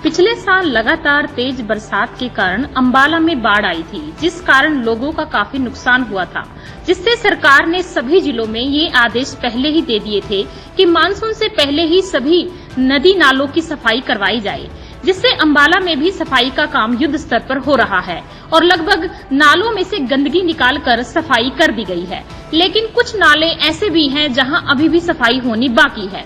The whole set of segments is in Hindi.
पिछले साल लगातार तेज बरसात के कारण अंबाला में बाढ़ आई थी, जिस कारण लोगों का काफी नुकसान हुआ था, जिससे सरकार ने सभी जिलों में ये आदेश पहले ही दे दिए थे कि मानसून से पहले ही सभी नदी नालों की सफाई करवाई जाए, जिससे अंबाला में भी सफाई का काम युद्ध स्तर पर हो रहा है और लगभग नालों में से गंदगी निकालकर सफाई कर दी गई है। लेकिन कुछ नाले ऐसे भी हैं जहां अभी भी सफाई होनी बाकी है।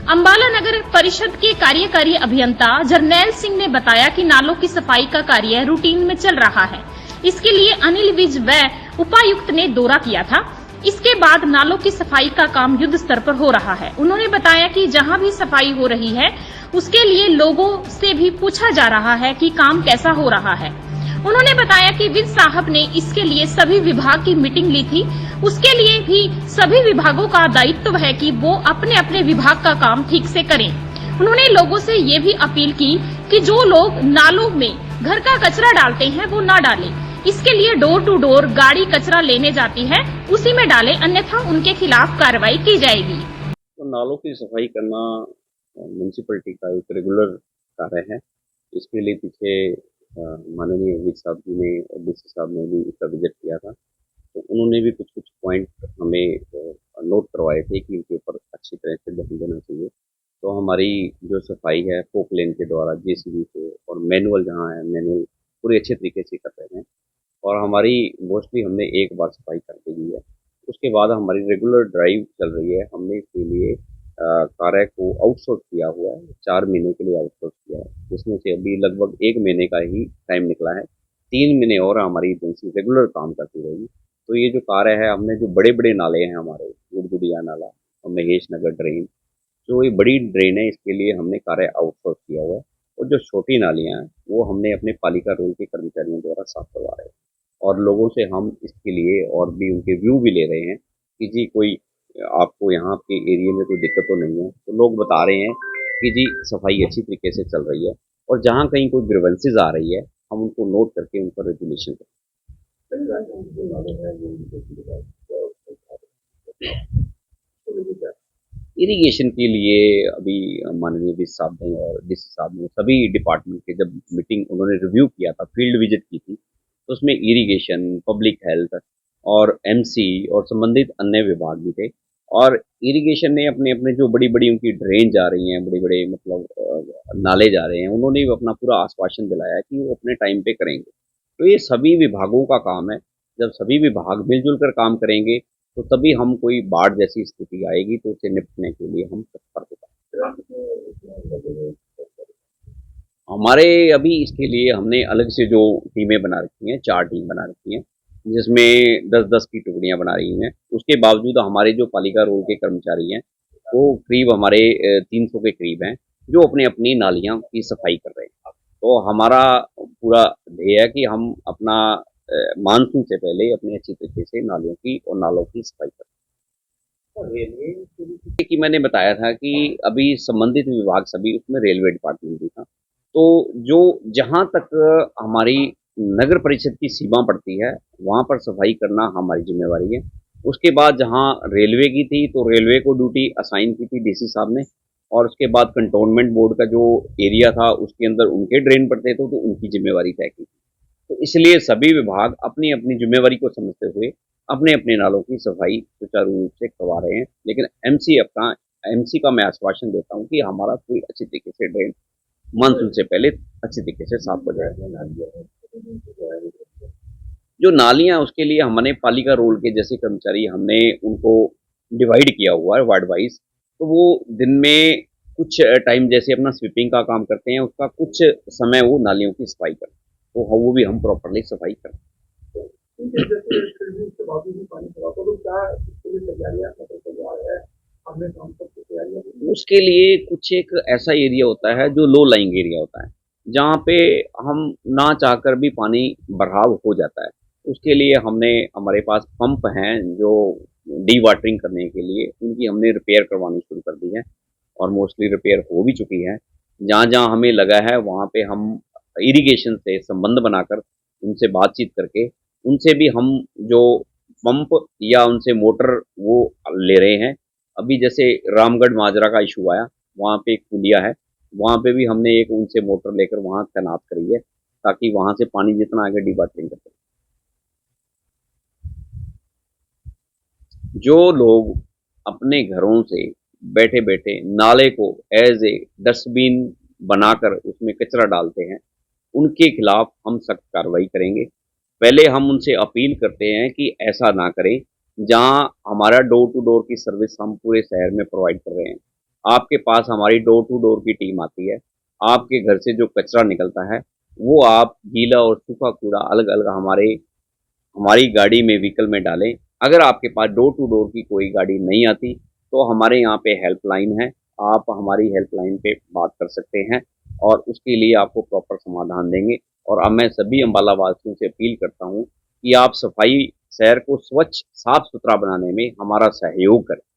अंबाला नगर परिषद के कार्यकारी अभियंता जरनैल सिंह ने बताया कि नालों की सफाई का कार्य रूटीन में चल रहा है। इसके लिए अनिल विज व उपायुक्त ने दौरा किया था। इसके बाद नालों की सफाई का काम युद्ध स्तर पर हो रहा है। उन्होंने बताया कि जहां भी सफाई हो रही है उसके लिए लोगों से भी पूछा जा रहा है कि काम कैसा हो रहा है। उन्होंने बताया कि विज साहब ने इसके लिए सभी विभाग की मीटिंग ली थी। उसके लिए भी सभी विभागों का दायित्व है कि वो अपने अपने विभाग का काम ठीक से करें। उन्होंने लोगों से ये भी अपील की कि जो लोग नालों में घर का कचरा डालते हैं वो ना डालें। इसके लिए डोर टू डोर गाड़ी कचरा लेने जाती है, उसी में डालें, अन्यथा उनके खिलाफ कार्रवाई की जाएगी। तो नालों की सफाई करना म्यूनसिपलिटी का एक रेगुलर कार्य है। इसके लिए पीछे माननीय विज साहब जी ने और डीसी साहब ने भी इसका विजिट किया था, तो उन्होंने भी कुछ कुछ पॉइंट हमें नोट करवाए थे कि इनके ऊपर अच्छी तरह से ध्यान देना चाहिए। तो हमारी जो सफाई है पोकलेन के द्वारा जेसीबी से और मैनुअल जहाँ है मैनुअल पूरी अच्छे तरीके से कर रहे हैं और हमारी मोस्टली हमने एक बार सफाई कर दी है। उसके बाद हमारी रेगुलर ड्राइव चल रही है। हमने इसके लिए कार्य को आउटसोर्स किया हुआ है, 4 महीने के लिए आउटसोर्स किया है, जिसमें से अभी लगभग 1 महीने का ही टाइम निकला है। 3 महीने और हमारी एजेंसी रेगुलर काम करती रहेगी। तो ये जो कार्य है, हमने जो बड़े बड़े नाले हैं हमारे गुड़गुड़िया नाला और महेश नगर ड्रेन, जो ये बड़ी ड्रेन है, इसके लिए हमने कार्य आउटसोर्स किया हुआ है और जो छोटी नालियाँ हैं वो हमने अपने पालिका रोल के कर्मचारियों द्वारा साफ करवा रहे हैं और लोगों से हम इसके लिए और भी उनके व्यू भी ले रहे हैं कि जी कोई आपको यहाँ के एरिया में कोई दिक्कत तो नहीं है। तो लोग बता रहे हैं कि जी सफाई अच्छी तरीके से चल रही है और जहाँ कहीं कोई ग्रीवेंसेज आ रही है हम उनको नोट करके उन पर रेजुलेशन करें। इरिगेशन के लिए अभी माननीय विज साहब ने और डीसी साहब ने सभी डिपार्टमेंट के जब मीटिंग उन्होंने रिव्यू किया था, फील्ड विजिट की थी, तो उसमें इरिगेशन, पब्लिक हेल्थ और एमसी और संबंधित अन्य विभाग भी थे और इरिगेशन ने अपने अपने जो बड़ी बड़ी उनकी ड्रेन जा रही हैं, बड़े बड़े मतलब नाले जा रहे हैं, उन्होंने भी अपना पूरा आश्वासन दिलाया कि वो अपने टाइम पे करेंगे। तो ये सभी विभागों का काम है। जब सभी विभाग मिलजुल कर काम करेंगे तो तभी हम कोई बाढ़ जैसी स्थिति आएगी तो उससे निपटने के लिए हम तत्पर हो पाएंगे। हमारे अभी इसके लिए हमने अलग से जो टीमें बना रखी हैं, 4 टीम बना रखी हैं, जिसमें 10-10 की टुकड़ियां बना रही हैं। उसके बावजूद हमारे जो पालिका रोड के कर्मचारी हैं वो करीब हमारे 300 के करीब हैं, जो अपनी अपनी नालियां की सफाई कर रहे हैं। तो हमारा पूरा ध्येय है कि हम अपना मानसून से पहले अपने अच्छी तरीके से नालियों की और नालों की सफाई करें। रेलवे की मैंने बताया था कि अभी संबंधित विभाग सभी, उसमें रेलवे डिपार्टमेंट भी था। तो जो जहाँ तक हमारी नगर परिषद की सीमा पड़ती है वहाँ पर सफाई करना हमारी जिम्मेवारी है। उसके बाद जहाँ रेलवे की थी तो रेलवे को ड्यूटी असाइन की थी डीसी साहब ने और उसके बाद कंटोनमेंट बोर्ड का जो एरिया था उसके अंदर उनके ड्रेन पड़ते थे तो उनकी जिम्मेवारी तय की थी। तो इसलिए सभी विभाग अपनी अपनी जिम्मेवारी को समझते हुए अपने अपने नालों की सफाई सुचारू रूप से करवा रहे हैं। लेकिन एमसी का मैं आश्वासन देता हूँ कि हमारा पूरी अच्छी तरीके से ड्रेन मानसून से पहले अच्छी तरीके से साफ हो जाएगा। जो नालियां उसके लिए हमने पालिका रोल के जैसे कर्मचारी हमने उनको डिवाइड किया हुआ है वार्ड वाइज। तो वो दिन में कुछ टाइम जैसे अपना स्वीपिंग का काम करते हैं, उसका कुछ समय वो नालियों की सफाई करते हैं, तो वो भी हम प्रॉपरली सफाई करते हैं। उसके लिए कुछ एक ऐसा एरिया होता है जो लो लाइंग एरिया होता है, जहाँ पे हम ना चाहकर भी पानी बहाव हो जाता है। उसके लिए हमारे पास पंप हैं जो डी वाटरिंग करने के लिए, उनकी हमने रिपेयर करवानी शुरू कर दी है और मोस्टली रिपेयर हो भी चुकी है। जहाँ जहाँ हमें लगा है वहाँ पे हम इरिगेशन से संबंध बनाकर उनसे बातचीत करके उनसे भी हम जो पंप या उनसे मोटर वो ले रहे हैं। अभी जैसे रामगढ़ माजरा का इशू आया, वहाँ पे एक पुलिया है वहाँ पे भी हमने एक उनसे मोटर लेकर वहाँ तैनात करी है, ताकि वहाँ से पानी जितना आगे डिवाटरिंग कर सकें। जो लोग अपने घरों से बैठे-बैठे नाले को एज़ ए डस्टबिन बनाकर उसमें कचरा डालते हैं, उनके खिलाफ हम सख्त कार्रवाई करेंगे। पहले हम उनसे अपील करते हैं कि ऐसा ना करें, जहाँ हमारा डोर टू डोर की सर्विस हम पूरे शहर में प्रोवाइड कर रहे हैं। आपके पास हमारी डोर टू डोर की टीम आती है, आपके घर से जो कचरा निकलता है, वो आप गीला और सूखा कूड़ा अलग-अलग हमारी गाड़ी में व्हीकल में डालें। अगर आपके पास डोर टू डोर की कोई गाड़ी नहीं आती, तो हमारे यहाँ पे हेल्पलाइन है, आप हमारी हेल्पलाइन पे बात कर सकते हैं और उसके लिए आपको प्रॉपर समाधान देंगे। और अब मैं सभी अम्बाला वासियों से अपील करता हूँ कि आप सफाई शहर को स्वच्छ, साफ-सुथरा बनाने में हमारा सहयोग करें।